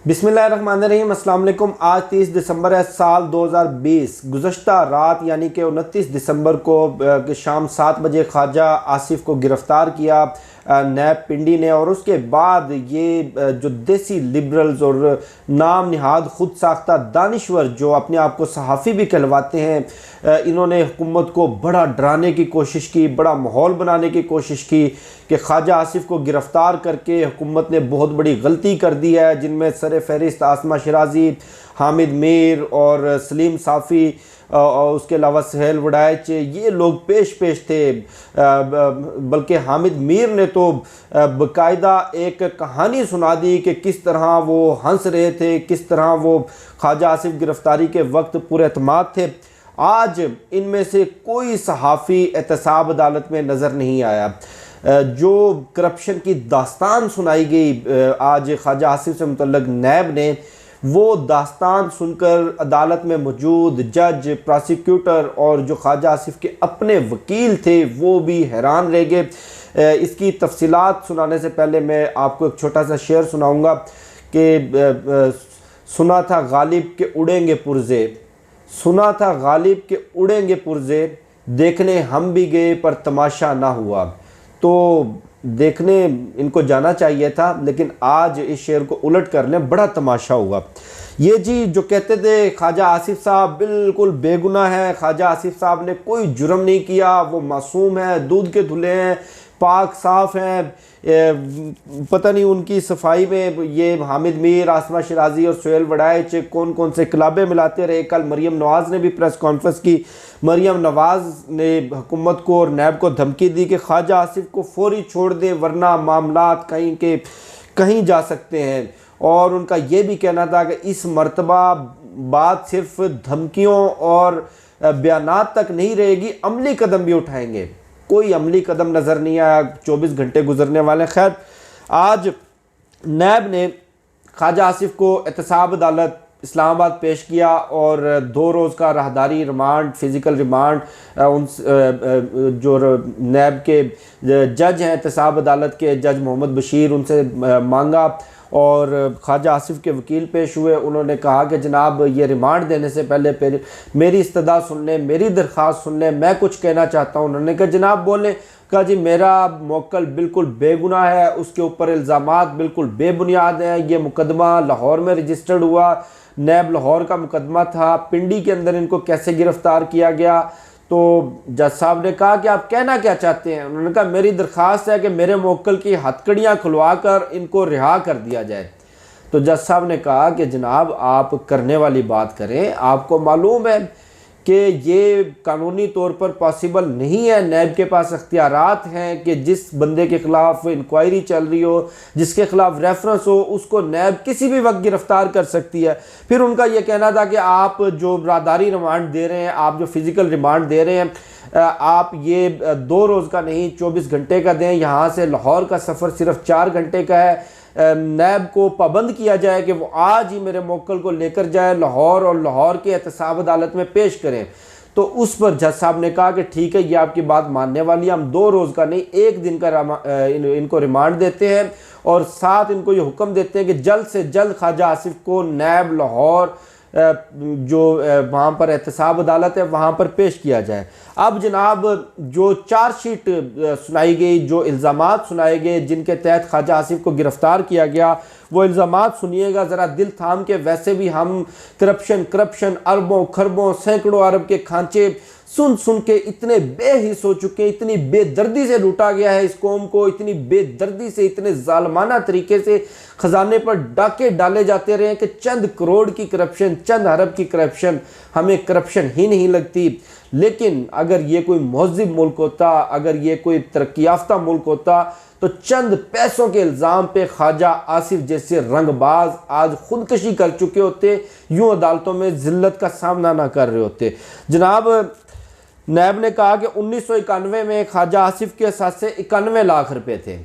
बिस्मिल्लाहिर्रहमानिर्रहीम, अस्सलाम वालेकुम। आज 30 दिसंबर है साल 2020। गुज़श्ता रात यानी कि 29 दिसंबर को शाम 7 बजे ख्वाजा आसिफ को गिरफ़्तार किया नैब पिंडी ने। और उसके बाद ये जो देसी लिबरल्स और नाम निहाद ख़ुद साख्ता दानिश्वर जो अपने आप को सहाफ़ी भी कहलवाते हैं, इन्होंने हुकूमत को बड़ा डराने की कोशिश की, बड़ा माहौल बनाने की कोशिश की कि ख्वाजा आसिफ को गिरफ़्तार करके हुकूमत ने बहुत बड़ी गलती कर दी है, जिनमें सर फहरिस्त आसमा शिराजी, हामिद मीर और सलीम साफ़ी और उसके अलावा सहेल वड़ाइच, ये लोग पेश थे। बल्कि हामिद मीर ने तो बाकायदा एक कहानी सुना दी कि किस तरह वो हंस रहे थे, किस तरह वो ख्वाजा आसिफ गिरफ़्तारी के वक्त पूरे एतमाद थे। आज इनमें से कोई सहाफ़ी एहतसाब अदालत में नज़र नहीं आया। जो करप्शन की दास्तान सुनाई गई आज ख्वाजा आसिफ से मुतल्लक नैब ने, वो दास्तान सुनकर अदालत में मौजूद जज, प्रोसिक्यूटर और जो ख्वाजा आसिफ के अपने वकील थे वो भी हैरान रह गए। इसकी तफसीलात सुनाने से पहले मैं आपको एक छोटा सा शेर सुनाऊंगा कि सुना था गालिब के उड़ेंगे पुरजे, सुना था गालिब के उड़ेंगे पुरजे, देखने हम भी गए पर तमाशा ना हुआ। तो देखने इनको जाना चाहिए था, लेकिन आज इस शेर को उलट करने बड़ा तमाशा हुआ। ये जी जो कहते थे ख्वाजा आसिफ साहब बिल्कुल बेगुनाह है, ख्वाजा आसिफ साहब ने कोई जुर्म नहीं किया, वो मासूम है, दूध के धुले हैं, पाक साफ़ हैं, पता नहीं उनकी सफाई में ये हामिद मीर, आसमा शिराजी और सोहेल वड़ाइच कौन कौन से किलाबे मिलाते रहे। कल मरियम नवाज़ ने भी प्रेस कॉन्फ्रेंस की। मरियम नवाज़ ने हुकूमत को और नैब को धमकी दी कि ख्वाजा आसिफ को फौरी छोड़ दें वरना मामलात कहीं के कहीं जा सकते हैं। और उनका ये भी कहना था कि इस मरतबा बात सिर्फ धमकियों और बयानात तक नहीं रहेगी, अमली कदम भी उठाएंगे। कोई अमली कदम नज़र नहीं आया, 24 घंटे गुजरने वाले। खैर, आज नैब ने ख्वाजा आसिफ को एहतसाब अदालत इस्लामाबाद पेश किया और 2 रोज़ का राहदारी रिमांड, फ़िज़िकल रिमांड उन जो नैब के जज हैं, एहतसाब अदालत के जज मोहम्मद बशीर, उनसे मांगा। और ख्वाजा आसिफ के वकील पेश हुए। उन्होंने कहा कि जनाब, ये रिमांड देने से पहले मेरी इस्तदा सुन लें, मेरी दरख्वास्त सुन लें, मैं कुछ कहना चाहता हूँ। उन्होंने कहा जनाब बोलें। कहा जी, मेरा मोक्कल बिल्कुल बेगुनाह है, उसके ऊपर इल्ज़ामात बिल्कुल बेबुनियाद हैं। ये मुकदमा लाहौर में रजिस्टर्ड हुआ, नैब लाहौर का मुकदमा था, पिंडी के अंदर इनको कैसे गिरफ़्तार किया गया। तो जज साहब ने कहा कि आप कहना क्या चाहते हैं। उन्होंने कहा मेरी दरख्वास्त है कि मेरे मोक्कल की हथकड़ियाँ खुलवा कर इनको रिहा कर दिया जाए। तो जज साहब ने कहा कि जनाब, आप करने वाली बात करें, आपको मालूम है कि ये कानूनी तौर पर पॉसिबल नहीं है। नैब के पास अख्तियारात हैं कि जिस बंदे के ख़िलाफ़ इंक्वायरी चल रही हो, जिसके ख़िलाफ़ रेफरेंस हो, उसको नैब किसी भी वक्त गिरफ़्तार कर सकती है। फिर उनका ये कहना था कि आप जो राहदारी रिमांड दे रहे हैं, आप जो फ़िज़िकल रिमांड दे रहे हैं, आप ये 2 रोज़ का नहीं 24 घंटे का दें। यहाँ से लाहौर का सफ़र सिर्फ 4 घंटे का है। नैब को पाबंद किया जाए कि वो आज ही मेरे मोक्कल को लेकर जाए लाहौर और लाहौर के एहतसाब अदालत में पेश करें। तो उस पर जज साहब ने कहा कि ठीक है, ये आपकी बात मानने वाली है, हम 2 रोज़ का नहीं 1 दिन का इनको रिमांड देते हैं और साथ इनको ये हुक्म देते हैं कि जल्द से जल्द ख्वाजा आसिफ को नैब लाहौर जो वहाँ पर एहतसाब अदालत है वहाँ पर पेश किया जाए। अब जनाब, जो चार्जशीट सुनाई गई, जो इल्ज़ामात सुनाए गए जिनके तहत ख्वाजा आसिफ को गिरफ़्तार किया गया, वो इल्ज़ामात सुनिएगा ज़रा दिल थाम के। वैसे भी हम करप्शन अरबों खरबों सैकड़ों अरब के खांचे सुन सुन के इतने बेहिस हो चुके हैं, इतनी बेदर्दी से लूटा गया है इस कौम को, इतनी बेदर्दी से, इतने जालमाना तरीके से ख़जाने पर डाके डाले जाते रहे कि चंद करोड़ की करप्शन, चंद अरब की करप्शन हमें करप्शन ही नहीं लगती। लेकिन अगर ये कोई महज़िब मुल्क होता, अगर ये कोई तरक्की याफ्ता मुल्क होता, तो चंद पैसों के इल्ज़ाम पे ख्वाजा आसिफ जैसे रंगबाज आज खुदकशी कर चुके होते, यूँ अदालतों में ज़िल्लत का सामना ना कर रहे होते। जनाब, नैब ने कहा कि 1991 में ख्वाजा आसिफ के साथ से 91 लाख रुपए थे।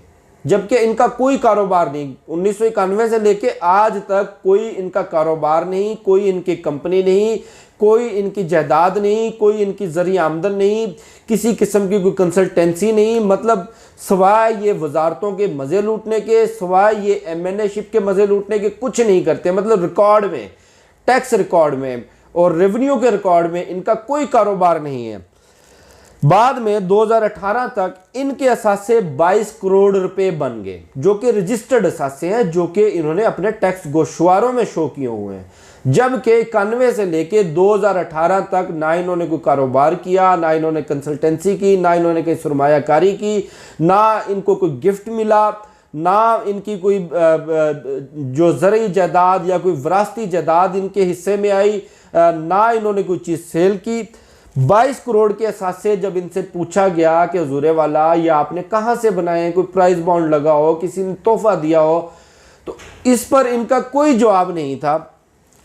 जबकि इनका कोई कारोबार नहीं, 1991 से लेके आज तक कोई इनका कारोबार नहीं, कोई इनकी कंपनी नहीं, कोई इनकी जायदाद नहीं, कोई इनकी ज़रिया आमदन नहीं, किसी किस्म की कोई कंसल्टेंसी नहीं, मतलब सवाए ये वजारतों के मज़े लूटने के, सवाए ये MNA-शिप के मज़े लूटने के कुछ नहीं करते। मतलब रिकॉर्ड में, टैक्स रिकॉर्ड में और रेवेन्यू के रिकॉर्ड में इनका कोई कारोबार नहीं है। बाद में 2018 तक इनके असासे 22 करोड़ रुपए बन गए, जो कि रजिस्टर्ड असासे हैं, जो कि इन्होंने अपने टैक्स गोशवारों में शो किए हुए हैं। जबकि 91 से लेके 2018 तक ना इन्होंने कोई कारोबार किया, ना इन्होंने कंसल्टेंसी की, ना इन्होंने कोई सरमायाकारी की, ना इनको कोई गिफ्ट मिला, ना इनकी कोई जो ज़रूरी जायदाद या कोई विरासती जायदाद इनके हिस्से में आई, ना इन्होंने कोई चीज़ सेल की। 22 करोड़ के असासे जब इनसे पूछा गया कि हुजूर वाला ये आपने कहाँ से बनाए हैं, कोई प्राइस बॉन्ड लगा हो, किसी ने तोहफा दिया हो, तो इस पर इनका कोई जवाब नहीं था।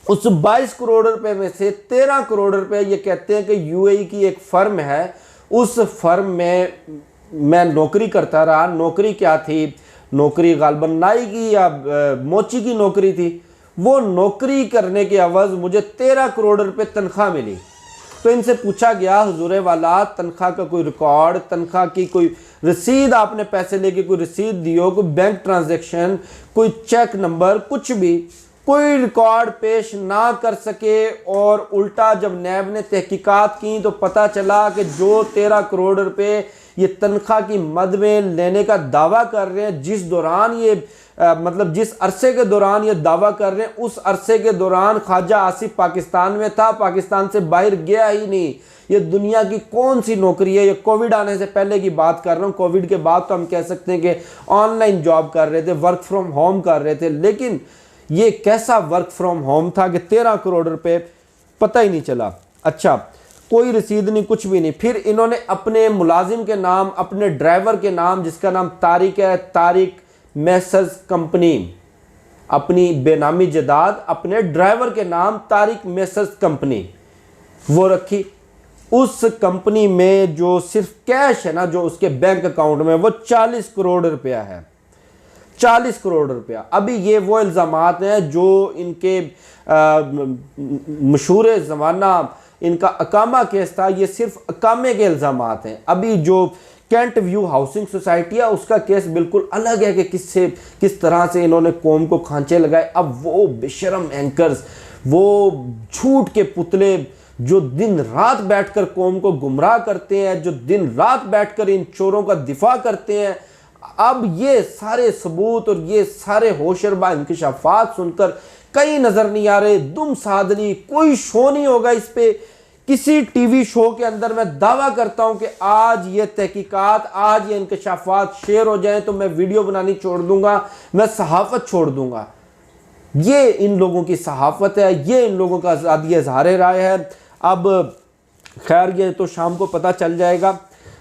उस 22 करोड़ रुपए में से 13 करोड़ रुपए ये कहते हैं कि UAE की एक फर्म है, उस फर्म में मैं नौकरी करता रहा। नौकरी क्या थी? नौकरी गालबन नाई की या मोची की नौकरी थी। वो नौकरी करने के अवज़ मुझे 13 करोड़ रुपए तनख्वाह मिली। तो इनसे पूछा गया हुजूर वाला तनख्वाह का कोई रिकॉर्ड, तनख्वाह की कोई रसीद, आपने पैसे लेके कोई रसीद दियो, कोई बैंक ट्रांजैक्शन, कोई चेक नंबर, कुछ भी कोई रिकॉर्ड पेश ना कर सके। और उल्टा जब नैब ने तहकीकात की तो पता चला कि जो 13 करोड़ रुपए ये तनख्वाह की मद में लेने का दावा कर रहे हैं, जिस दौरान ये मतलब जिस अरसे के दौरान ये दावा कर रहे हैं, उस अरसे के दौरान ख्वाजा आसिफ पाकिस्तान में था, पाकिस्तान से बाहर गया ही नहीं। ये दुनिया की कौन सी नौकरी है? ये कोविड आने से पहले की बात कर रहा हूँ। कोविड के बाद तो हम कह सकते हैं कि ऑनलाइन जॉब कर रहे थे, वर्क फ्रॉम होम कर रहे थे, लेकिन ये कैसा वर्क फ्रॉम होम था कि 13 करोड़ रुपए पता ही नहीं चला। अच्छा, कोई रसीद नहीं, कुछ भी नहीं। फिर इन्होंने अपने मुलाजिम के नाम, अपने ड्राइवर के नाम, जिसका नाम तारिक है, तारिक मैसर्स कंपनी, अपनी बेनामी जायदाद अपने ड्राइवर के नाम तारिक मैसर्स कंपनी वो रखी। उस कंपनी में जो सिर्फ कैश है ना, जो उसके बैंक अकाउंट में, वो 40 करोड़ रुपया है। 40 करोड़ रुपया। अभी ये वो इल्ज़ामात हैं जो इनके मशहूर ज़माना इनका अकामा केस था, ये सिर्फ अकामे के इल्ज़ामात हैं। अभी जो कैंट व्यू हाउसिंग सोसाइटी है उसका केस बिल्कुल अलग है कि किस तरह से इन्होंने कौम को खांचे लगाए। अब वो बेशरम एंकर्स, वो झूठ के पुतले जो दिन रात बैठकर कौम को गुमराह करते हैं, जो दिन रात बैठकर इन चोरों का दिफा करते हैं, अब ये सारे सबूत और ये सारे होशरबा इंकशाफात सुनकर कहीं नजर नहीं आ रहे। दुम सादली कोई शो नहीं होगा इस पे, किसी टीवी शो के अंदर मैं दावा करता हूं कि आज ये तहकीकात, आज ये इंकशाफात शेयर हो जाए तो मैं वीडियो बनानी छोड़ दूंगा, मैं सहाफत छोड़ दूंगा। ये इन लोगों की सहाफत है, ये इन लोगों का आज़ादी इज़हार राय है। अब खैर ये तो शाम को पता चल जाएगा।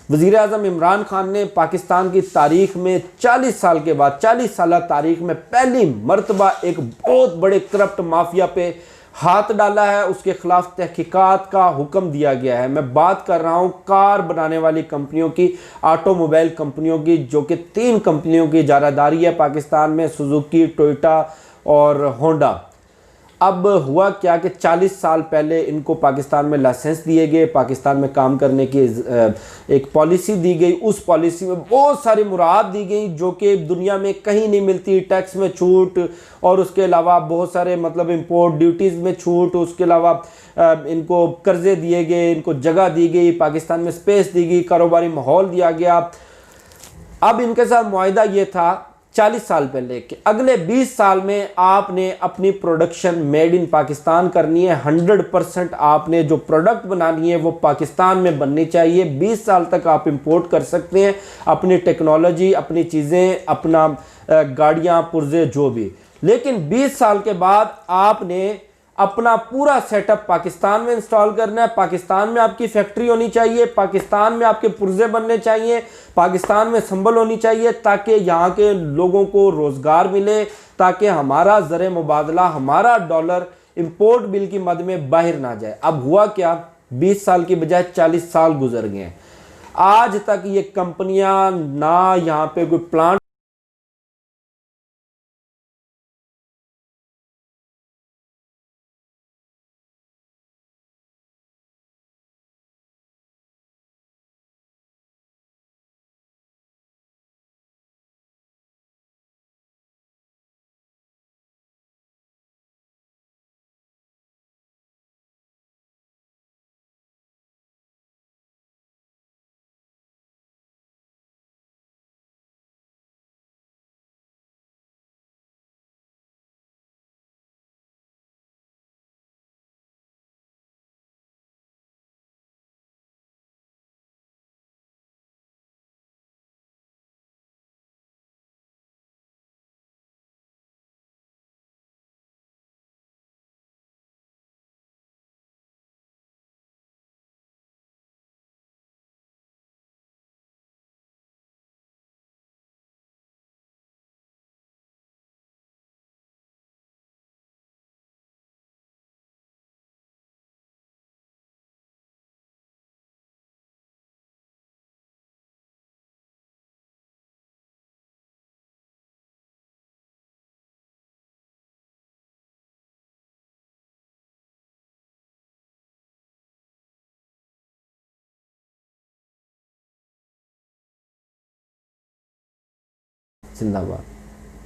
वज़ीर आज़म इमरान खान ने पाकिस्तान की तारीख में 40 साल के बाद, 40 साल तारीख में पहली मर्तबा एक बहुत बड़े करप्ट माफिया पे हाथ डाला है। उसके खिलाफ तहकीकात का हुक्म दिया गया है। मैं बात कर रहा हूँ कार बनाने वाली कंपनियों की, ऑटोमोबाइल कंपनियों की, जो कि 3 कंपनियों की इजारादारी है पाकिस्तान में, सुजुकी, टोयोटा और होंडा। अब हुआ क्या कि 40 साल पहले इनको पाकिस्तान में लाइसेंस दिए गए, पाकिस्तान में काम करने की एक पॉलिसी दी गई। उस पॉलिसी में बहुत सारी मुराद दी गई जो कि दुनिया में कहीं नहीं मिलती। टैक्स में छूट और उसके अलावा बहुत सारे मतलब इंपोर्ट ड्यूटीज़ में छूट, उसके अलावा इनको कर्जे दिए गए, इनको जगह दी गई, पाकिस्तान में स्पेस दी गई, कारोबारी माहौल दिया गया। अब इनके साथ मुआहिदा ये था 40 साल पहले कि अगले 20 साल में आपने अपनी प्रोडक्शन मेड इन पाकिस्तान करनी है। 100% आपने जो प्रोडक्ट बनानी है वो पाकिस्तान में बननी चाहिए। 20 साल तक आप इंपोर्ट कर सकते हैं अपनी टेक्नोलॉजी, अपनी चीज़ें, अपना गाड़ियाँ, पुर्जे, जो भी। लेकिन 20 साल के बाद आपने अपना पूरा सेटअप पाकिस्तान में इंस्टॉल करना है। पाकिस्तान में आपकी फैक्ट्री होनी चाहिए, पाकिस्तान में आपके पुर्जे बनने चाहिए, पाकिस्तान में संभल होनी चाहिए, ताकि यहाँ के लोगों को रोज़गार मिले, ताकि हमारा ज़र मुबादला, हमारा डॉलर इंपोर्ट बिल की मद में बाहर ना जाए। अब हुआ क्या, 20 साल की बजाय 40 साल गुजर गए। आज तक ये कंपनियां ना यहाँ पे कोई प्लांट जिंदाबाद।